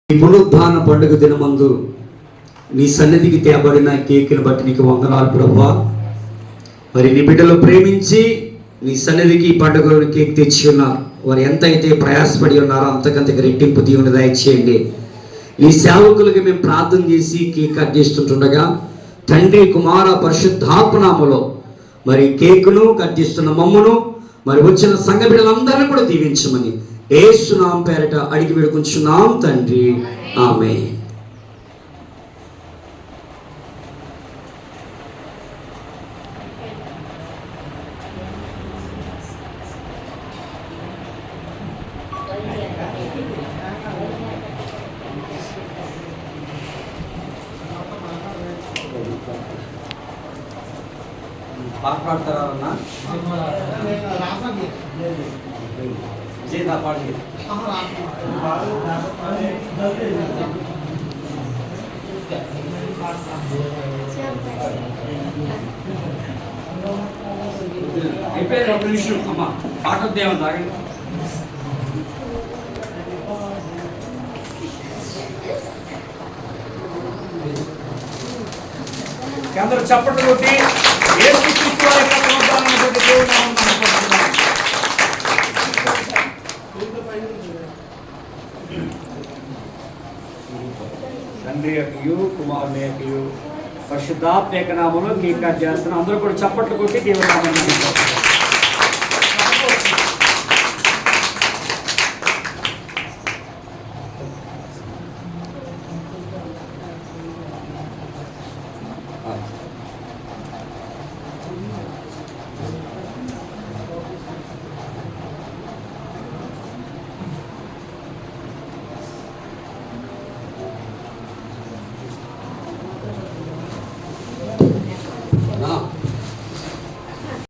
ఈ పునరుద్ధాన పండుగ దినమందు నీ సన్నిధికి తేబడిన కేకును బట్టి నీకు వందనాలు ప్రభువా. మరి నీ బిడ్డలు ప్రేమించి నీ సన్నిధికి పండుగ కేక్ తెచ్చి ఉన్నారు. వారు ఎంతైతే ప్రయాసపడి ఉన్నారో అంతకంతకు రెట్టింపు దీవెన దయచేయండి. నీ సేవకులకి మేము ప్రార్థన చేసి కేక్ కట్ చేస్తుండగా తండ్రి కుమార పరిశుద్ధాత్మనామములో మరి కేకును కట్ చేస్తున్న మమ్మను మరి వచ్చిన సంఘ బిడ్డలందరినీ కూడా దీవించమని యేసు నామం పేరట అడిగి వేడుకుంటున్నాం తండ్రి, ఆమేన్. పాట పాడతారా అన్న? పాడి అయిపోయారు. ఒక నిమిషం అమ్మ, పాట వద్దేమో తాగండి. అందరూ చప్పట్లు కొట్టి తండ్రి యొక్కయు కుమారుని యొక్కయు పరిశుద్ధాత్మ యొక్క నామములో కేక్ కట్ చేస్తున్నాం. అందరూ కూడా చప్పట్లు కొట్టి దేవుని నామమున